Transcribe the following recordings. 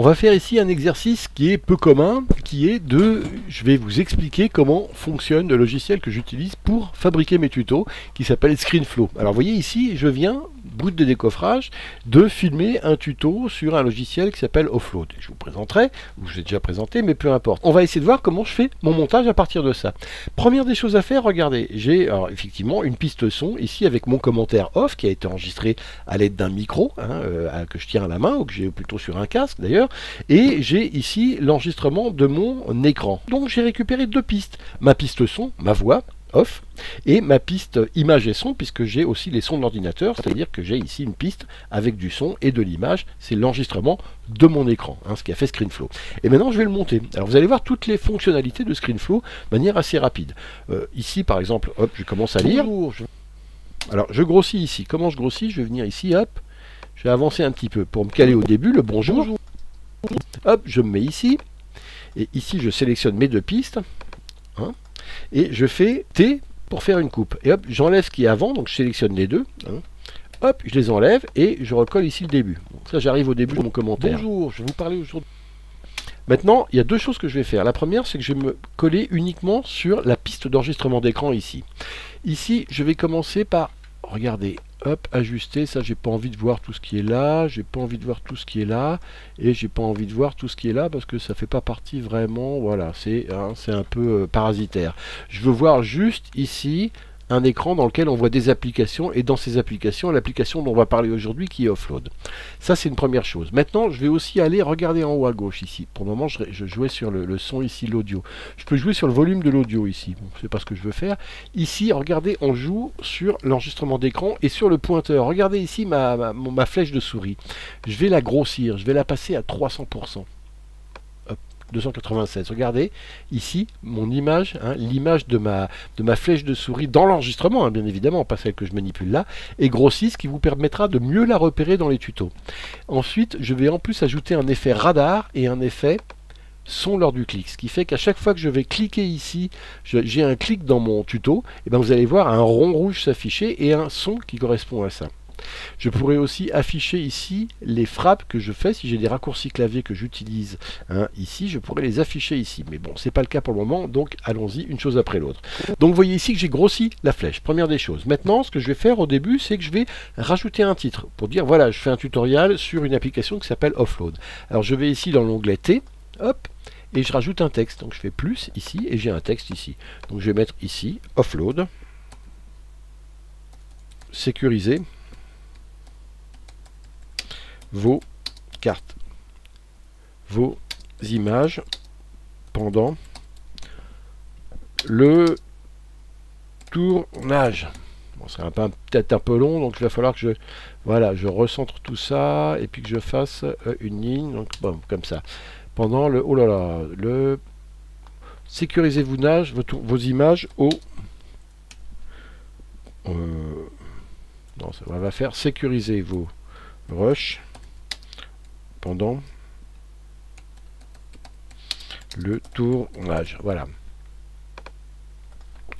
va faire ici un exercice qui est peu commun, qui est je vais vous expliquer comment fonctionne le logiciel que j'utilise pour fabriquer mes tutos, qui s'appelle ScreenFlow. Alors vous voyez ici, je viens, brut de décoffrage, de filmer un tuto sur un logiciel qui s'appelle Offload. Je vous présenterai, ou je l'ai déjà présenté, mais peu importe. On va essayer de voir comment je fais mon montage à partir de ça. Première des choses à faire, regardez, j'ai effectivement une piste son ici avec mon commentaire off qui a été enregistré à l'aide d'un micro que je tiens à la main, ou que j'ai plutôt sur un casque d'ailleurs, et j'ai ici l'enregistrement de mon écran. Donc j'ai récupéré deux pistes, ma piste son, ma voix, off, et ma piste image et son, puisque j'ai aussi les sons de l'ordinateur, c'est-à-dire que j'ai ici une piste avec du son et de l'image, c'est l'enregistrement de mon écran, ce qui a fait ScreenFlow. Et maintenant je vais le monter. Alors vous allez voir toutes les fonctionnalités de ScreenFlow de manière assez rapide. Ici par exemple, hop, je commence à lire. Alors je grossis ici. Comment je grossis? Je vais venir ici, hop, je vais avancer un petit peu pour me caler au début, le bonjour. Hop, je me mets ici, et ici je sélectionne mes deux pistes, et je fais T pour faire une coupe. Et hop, j'enlève ce qui est avant, donc je sélectionne les deux. Hop, je les enlève et je recolle ici le début. Donc ça, j'arrive au début de mon commentaire. Bonjour, je vais vous parler aujourd'hui. Maintenant, il y a deux choses que je vais faire. La première, c'est que je vais me coller uniquement sur la piste d'enregistrement d'écran ici. Ici, je vais commencer par, regardez, hop, ajuster, ça j'ai pas envie de voir tout ce qui est là, j'ai pas envie de voir tout ce qui est là, et j'ai pas envie de voir tout ce qui est là parce que ça fait pas partie vraiment, voilà, c'est un peu parasitaire. Je veux voir juste ici un écran dans lequel on voit des applications, et dans ces applications, l'application dont on va parler aujourd'hui qui est Offload. Ça c'est une première chose. Maintenant je vais aussi aller regarder en haut à gauche ici. Pour le moment je jouais sur le son ici, l'audio. Je peux jouer sur le volume de l'audio ici. Bon, c'est pas ce que je veux faire. Ici, regardez, on joue sur l'enregistrement d'écran et sur le pointeur. Regardez ici ma flèche de souris. Je vais la grossir, je vais la passer à 300%. 296. Regardez ici mon image, l'image de ma flèche de souris dans l'enregistrement, bien évidemment, pas celle que je manipule là, est grossie, ce qui vous permettra de mieux la repérer dans les tutos. Ensuite, je vais en plus ajouter un effet radar et un effet son lors du clic, ce qui fait qu'à chaque fois que je vais cliquer ici, j'ai un clic dans mon tuto, et bien vous allez voir un rond rouge s'afficher et un son qui correspond à ça. Je pourrais aussi afficher ici les frappes que je fais. Si j'ai des raccourcis clavier que j'utilise ici, je pourrais les afficher ici. Mais bon, c'est pas le cas pour le moment, donc allons-y une chose après l'autre. Donc vous voyez ici que j'ai grossi la flèche, première des choses. Maintenant, ce que je vais faire au début, c'est que je vais rajouter un titre pour dire, voilà, je fais un tutoriel sur une application qui s'appelle Offload. Alors je vais ici dans l'onglet T, hop, et je rajoute un texte. Donc je fais plus ici, et j'ai un texte ici. Donc je vais mettre ici, Offload, sécuriser vos cartes, vos images pendant le tournage. Bon, c'est peut-être un peu long, donc il va falloir que je recentre tout ça et puis que je fasse une ligne, donc bon, comme ça. Pendant le, oh là là, le sécurisez vos images au non, ça va faire sécuriser vos rushs pendant le tournage. Voilà.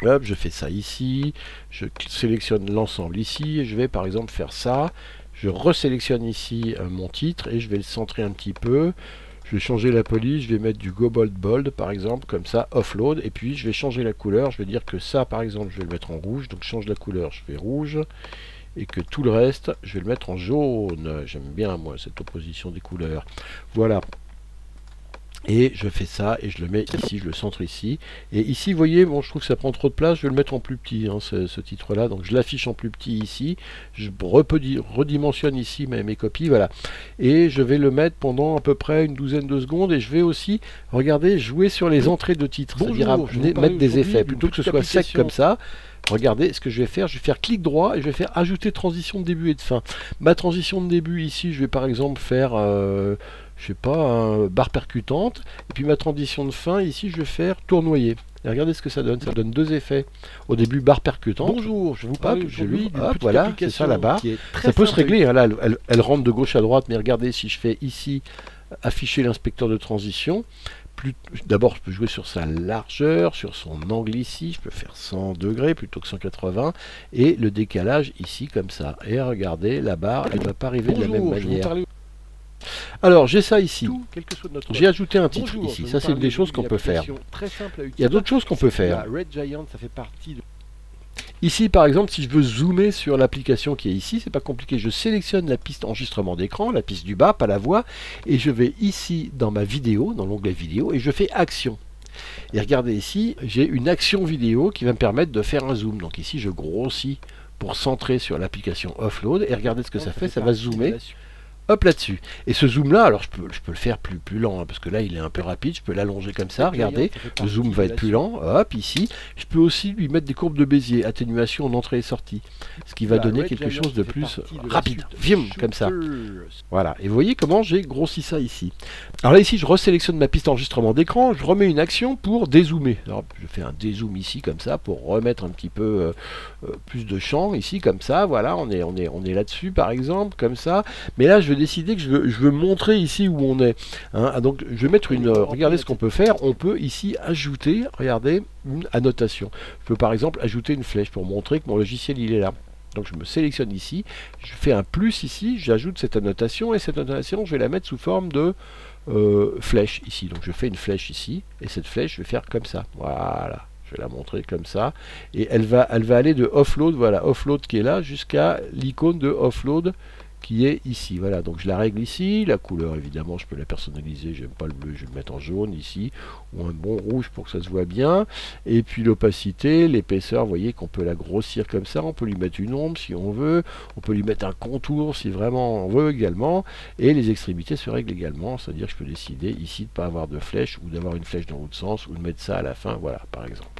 Hop, je fais ça ici, je sélectionne l'ensemble ici, et je vais par exemple faire ça. Je resélectionne ici mon titre et je vais le centrer un petit peu. Je vais changer la police, je vais mettre du Go Bold Bold par exemple, comme ça, Offload, et puis je vais changer la couleur. Je vais dire que ça par exemple, je vais le mettre en rouge, donc je change la couleur, je fais rouge. Et que tout le reste, je vais le mettre en jaune. J'aime bien, moi, cette opposition des couleurs. Voilà. Et je fais ça, et je le mets ici, je le centre ici. Et ici, vous voyez, bon, je trouve que ça prend trop de place, je vais le mettre en plus petit, ce titre-là. Donc je l'affiche en plus petit ici. Je redimensionne ici mes copies, voilà. Et je vais le mettre pendant à peu près une douzaine de secondes. Et je vais aussi, regardez, jouer sur les entrées de titres. C'est-à-dire mettre des effets. Plutôt que ce soit sec comme ça, regardez ce que je vais faire clic droit et je vais faire ajouter transition de début et de fin. Ma transition de début ici, je vais par exemple faire, je sais pas, barre percutante. Et puis ma transition de fin ici, je vais faire tournoyer. Et regardez ce que ça donne deux effets. Au début, barre percutante. Bonjour, je vous parle aujourd'hui d'une petite voilà, c'est ça la barre. Ça peut se régler, là, elle rentre de gauche à droite, mais regardez, si je fais ici, afficher l'inspecteur de transition, d'abord je peux jouer sur sa largeur, sur son angle ici, je peux faire 100 degrés plutôt que 180, et le décalage ici comme ça. Et regardez, la barre, elle ne va pas arriver de la même manière. Alors, j'ai ça ici. J'ai ajouté un titre ici. Ça, c'est une des choses qu'on peut faire. Il y a d'autres choses qu'on peut faire. Red Giant, ça fait partie de... Ici, par exemple, si je veux zoomer sur l'application qui est ici, c'est pas compliqué. Je sélectionne la piste enregistrement d'écran, la piste du bas, pas la voix, et je vais ici dans ma vidéo, dans l'onglet vidéo, et je fais action. Et regardez ici, j'ai une action vidéo qui va me permettre de faire un zoom. Donc ici, je grossis pour centrer sur l'application Offload, et regardez ce que ça fait, ça va zoomer. Hop là-dessus. Et ce zoom là, alors je peux le faire plus lent, hein, parce que là il est un peu rapide, je peux l'allonger comme ça, regardez, le zoom va être plus lent, hop, ici. Je peux aussi lui mettre des courbes de Bézier, atténuation en entrée et sortie, ce qui va donner quelque chose de plus rapide, vim, comme ça. Voilà, et vous voyez comment j'ai grossi ça ici. Alors là ici, je resélectionne ma piste enregistrement d'écran, je remets une action pour dézoomer. Alors je fais un dézoom ici, comme ça, pour remettre un petit peu plus de champ, ici, comme ça, voilà, on est là-dessus, par exemple, comme ça. Mais là, je vais décider que je veux montrer ici où on est. Hein. Donc je vais mettre une... regardez ce qu'on peut faire. On peut ici ajouter, regardez, une annotation. Je peux par exemple ajouter une flèche pour montrer que mon logiciel il est là. Donc je me sélectionne ici, je fais un plus ici, j'ajoute cette annotation et cette annotation je vais la mettre sous forme de flèche ici. Donc je fais une flèche ici et cette flèche je vais faire comme ça. Voilà. Je vais la montrer comme ça. Et elle va aller de offload, voilà, offload qui est là, jusqu'à l'icône de offload qui est ici. Voilà, donc je la règle ici. La couleur, évidemment, je peux la personnaliser. J'aime pas le bleu, je vais le mettre en jaune ici, ou un bon rouge pour que ça se voit bien. Et puis l'opacité, l'épaisseur, vous voyez qu'on peut la grossir comme ça. On peut lui mettre une ombre si on veut. On peut lui mettre un contour si vraiment on veut également. Et les extrémités se règlent également. C'est-à-dire que je peux décider ici de ne pas avoir de flèche, ou d'avoir une flèche dans l'autre sens, ou de mettre ça à la fin, voilà, par exemple.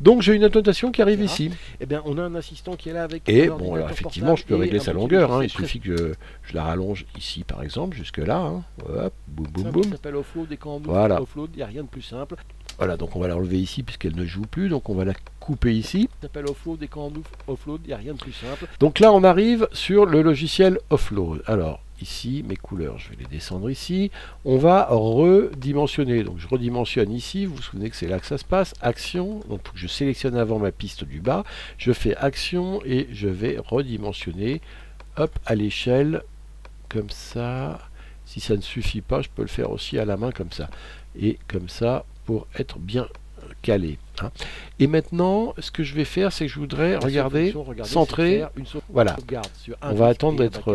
Donc j'ai une annotation qui arrive ici. Eh bien, on a un assistant qui est là avec... Et bon, alors effectivement, je peux régler sa longueur. Hein. Il suffit que je la rallonge ici, par exemple, jusque là. Hein. Hop, boum, boum, boum. Ça s'appelle Offload, et quand on ouvre voilà. Offload, il n'y a rien de plus simple. Voilà, donc on va l'enlever ici puisqu'elle ne joue plus. Donc on va la couper ici. Ça s'appelle Offload, et quand on ouvre Offload, il n'y a rien de plus simple. Donc là, on arrive sur le logiciel Offload. Alors, ici, mes couleurs, je vais les descendre ici. On va redimensionner. Donc je redimensionne ici. Vous vous souvenez que c'est là que ça se passe. Action. Donc je sélectionne avant ma piste du bas. Je fais action et je vais redimensionner. Hop, à l'échelle. Comme ça. Si ça ne suffit pas, je peux le faire aussi à la main comme ça. Et comme ça, pour être bien calé. Hein. Et maintenant, ce que je vais faire, c'est que je voudrais, regardez, centrer. Voilà. On va attendre d'être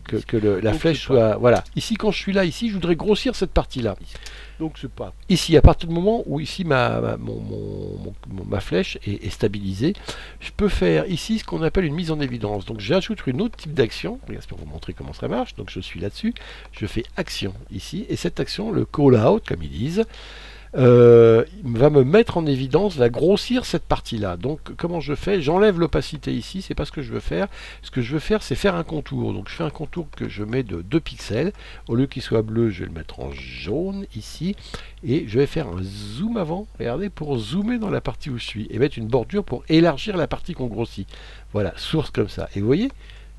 que la flèche soit... Voilà. Ici, quand je suis là, ici, je voudrais grossir cette partie-là. Donc c'est pas... Ici, à partir du moment où ici ma flèche est stabilisée, je peux faire ici ce qu'on appelle une mise en évidence. Donc j'ajoute une autre type d'action. Regardez, pour vous montrer comment ça marche. Donc je suis là-dessus. Je fais action ici. Et cette action, le call out, comme ils disent, va me mettre en évidence, va grossir cette partie-là. Donc, comment je fais? J'enlève l'opacité ici, c'est pas ce que je veux faire. Ce que je veux faire, c'est faire un contour. Donc, je fais un contour que je mets de 2 pixels. Au lieu qu'il soit bleu, je vais le mettre en jaune ici. Et je vais faire un zoom avant, regardez, pour zoomer dans la partie où je suis. Et mettre une bordure pour élargir la partie qu'on grossit. Voilà, source comme ça. Et vous voyez,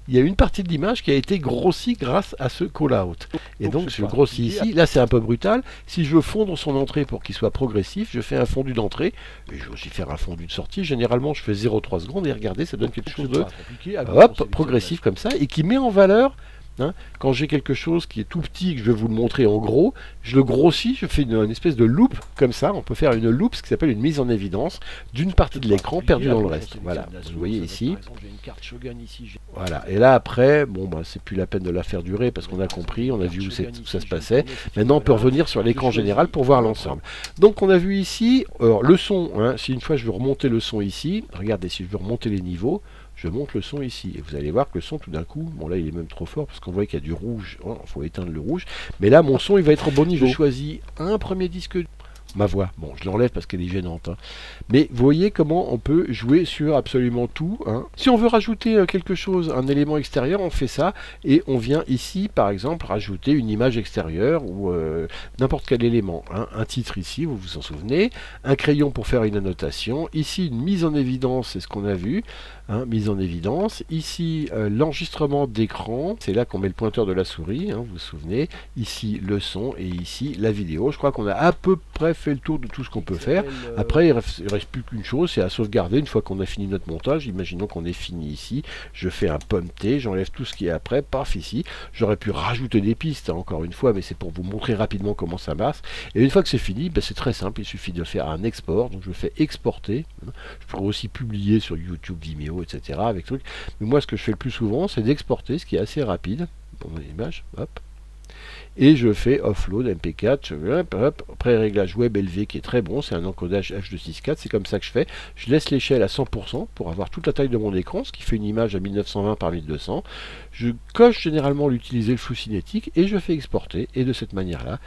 il y a une partie de l'image qui a été grossie grâce à ce call-out. Et donc je grossis ici. Là c'est un peu brutal. Si je veux fondre son entrée pour qu'il soit progressif, je fais un fondu d'entrée. Et je vais aussi faire un fondu de sortie. Généralement je fais 0,3 secondes et regardez, ça donne quelque chose de hop, progressif comme ça. Et qui met en valeur... Hein, quand j'ai quelque chose qui est tout petit, que je vais vous le montrer en gros, je le grossis, je fais une espèce de loupe comme ça. On peut faire une loupe, ce qui s'appelle une mise en évidence d'une partie de l'écran perdue dans le reste. Voilà, vous voyez ici. Voilà, et là après, bon, bah, c'est plus la peine de la faire durer parce qu'on a compris, on a vu où ça se passait. Maintenant, on peut revenir sur l'écran général pour voir l'ensemble. Donc, on a vu ici le son. Hein, si une fois je veux remonter le son ici, regardez, si je veux remonter les niveaux. Je monte le son ici, et vous allez voir que le son tout d'un coup, bon là il est même trop fort parce qu'on voit qu'il y a du rouge, il faut éteindre le rouge, mais là mon son il va être au bon niveau. Je choisis un premier disque, ma voix, bon je l'enlève parce qu'elle est gênante, hein. Mais vous voyez comment on peut jouer sur absolument tout, hein. Si on veut rajouter quelque chose, un élément extérieur, on fait ça, et on vient ici par exemple rajouter une image extérieure ou n'importe quel élément, hein. Un titre ici, vous vous en souvenez, un crayon pour faire une annotation, ici une mise en évidence, c'est ce qu'on a vu. hein, mise en évidence. Ici, l'enregistrement d'écran, c'est là qu'on met le pointeur de la souris, hein, vous vous souvenez. Ici, le son et ici, la vidéo. Je crois qu'on a à peu près fait le tour de tout ce qu'on peut faire. Après, il reste plus qu'une chose, c'est à sauvegarder. Une fois qu'on a fini notre montage, imaginons qu'on est fini ici, je fais un pomme T, j'enlève tout ce qui est après, paf, ici. J'aurais pu rajouter des pistes, hein, encore une fois, mais c'est pour vous montrer rapidement comment ça marche. Et une fois que c'est fini, ben, c'est très simple, il suffit de faire un export. Donc je fais exporter. Je pourrais aussi publier sur YouTube, Vimeo, etc. avec truc. Mais moi, ce que je fais le plus souvent, c'est d'exporter, ce qui est assez rapide. Pour mon image, hop. Et je fais offload MP4, hop, hop, pré-réglage web élevé qui est très bon, c'est un encodage H264, c'est comme ça que je fais. Je laisse l'échelle à 100% pour avoir toute la taille de mon écran, ce qui fait une image à 1920 par 1200. Je coche généralement l'utiliser le flou cinétique et je fais exporter. Et de cette manière-là,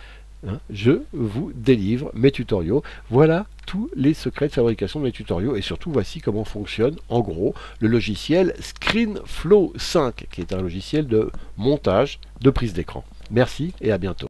hein, je vous délivre mes tutoriaux. Voilà tous les secrets de fabrication de mes tutoriaux et surtout voici comment fonctionne en gros le logiciel ScreenFlow 5 qui est un logiciel de montage de prise d'écran. Merci et à bientôt.